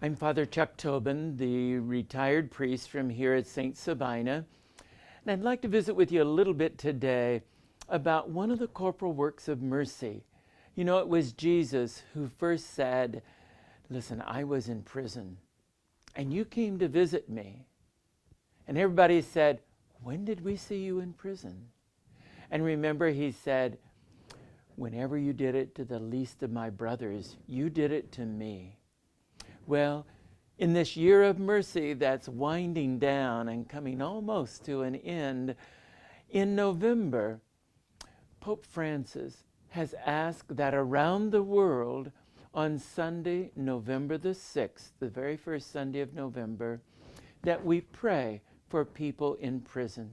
I'm Father Chuck Tobin, the retired priest from here at St. Sabina, and I'd like to visit with you a little bit today about one of the corporal works of mercy. You know, it was Jesus who first said, listen, I was in prison, and you came to visit me. And everybody said, when did we see you in prison? And remember, he said, whenever you did it to the least of my brothers, you did it to me. Well, in this year of mercy that's winding down and coming almost to an end, in November, Pope Francis has asked that around the world on Sunday, November the 6th, the very first Sunday of November, that we pray for people in prison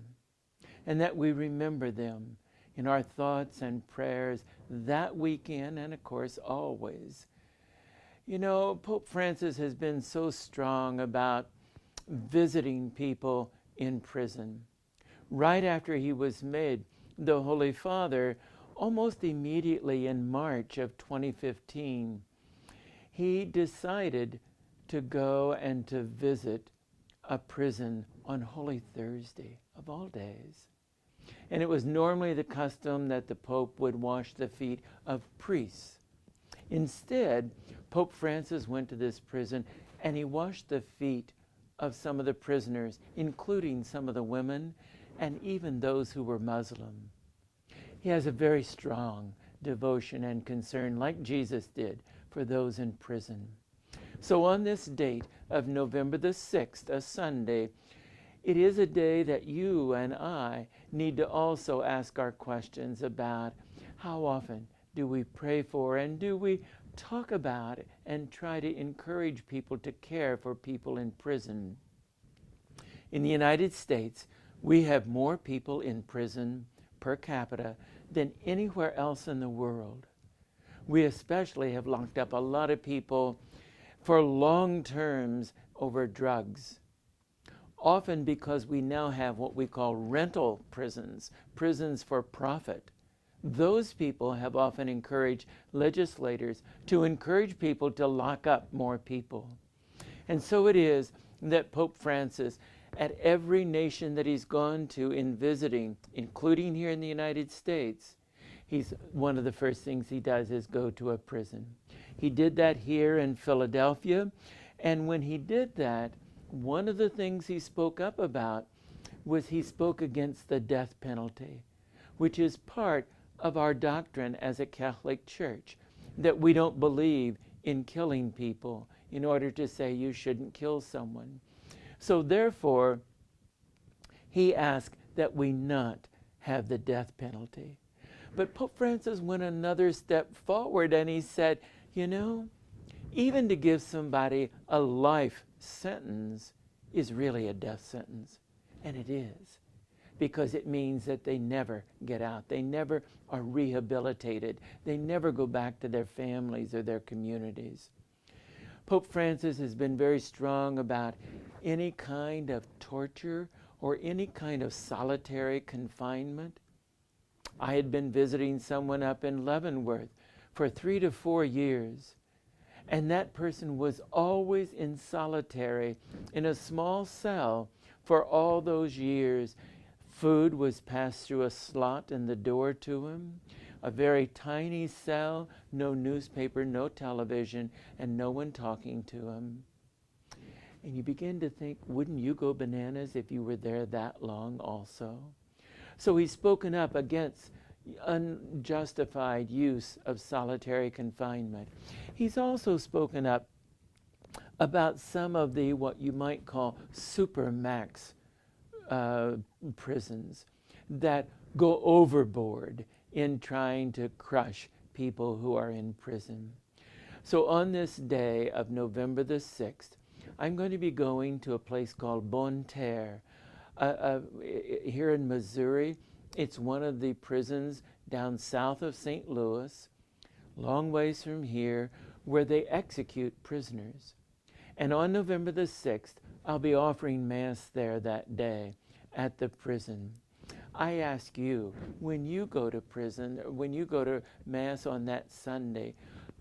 and that we remember them in our thoughts and prayers that weekend and, of course, always. You know, Pope Francis has been so strong about visiting people in prison. Right after he was made the Holy Father, almost immediately in March of 2015, he decided to go and to visit a prison on Holy Thursday, of all days. And it was normally the custom that the Pope would wash the feet of priests. Instead, Pope Francis went to this prison and he washed the feet of some of the prisoners, including some of the women and even those who were Muslim. He has a very strong devotion and concern, like Jesus did, for those in prison. So on this date of November the 6th, a Sunday, it is a day that you and I need to also ask our questions about how often do we pray for and do we talk about it and try to encourage people to care for people in prison. In the United States, we have more people in prison per capita than anywhere else in the world. We especially have locked up a lot of people for long terms over drugs, often because we now have what we call rental prisons, prisons for profit. Those people have often encouraged legislators to encourage people to lock up more people. And so it is that Pope Francis, at every nation that he's gone to in visiting, including here in the United States, one of the first things he does is go to a prison. He did that here in Philadelphia, and when he did that, one of the things he spoke up about was he spoke against the death penalty, which is part of our doctrine as a Catholic Church, that we don't believe in killing people in order to say you shouldn't kill someone. So therefore, he asked that we not have the death penalty. But Pope Francis went another step forward and he said, you know, even to give somebody a life sentence is really a death sentence. And it is, because it means that they never get out. They never are rehabilitated. They never go back to their families or their communities. Pope Francis has been very strong about any kind of torture or any kind of solitary confinement. I had been visiting someone up in Leavenworth for 3 to 4 years, and that person was always in solitary in a small cell for all those years. Food was passed through a slot in the door to him, a very tiny cell, no newspaper, no television, and no one talking to him. And you begin to think, wouldn't you go bananas if you were there that long also? So he's spoken up against unjustified use of solitary confinement. He's also spoken up about some of the what you might call supermax prisons that go overboard in trying to crush people who are in prison. So on this day of November the 6th, I'm going to be going to a place called Bonne Terre here in Missouri. It's one of the prisons down south of St. Louis, long ways from here, where they execute prisoners. And on November the 6th, I'll be offering Mass there that day at the prison. I ask you, when you go to prison, when you go to Mass on that Sunday,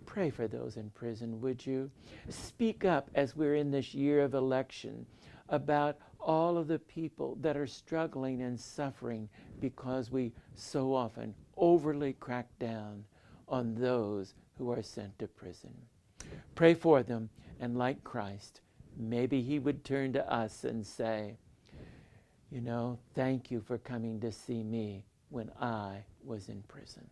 Pray for those in prison, would you? Speak up as we're in this year of election about all of the people that are struggling and suffering because we so often overly crack down on those who are sent to prison. Pray for them, and like Christ, maybe he would turn to us and say, thank you for coming to see me when I was in prison.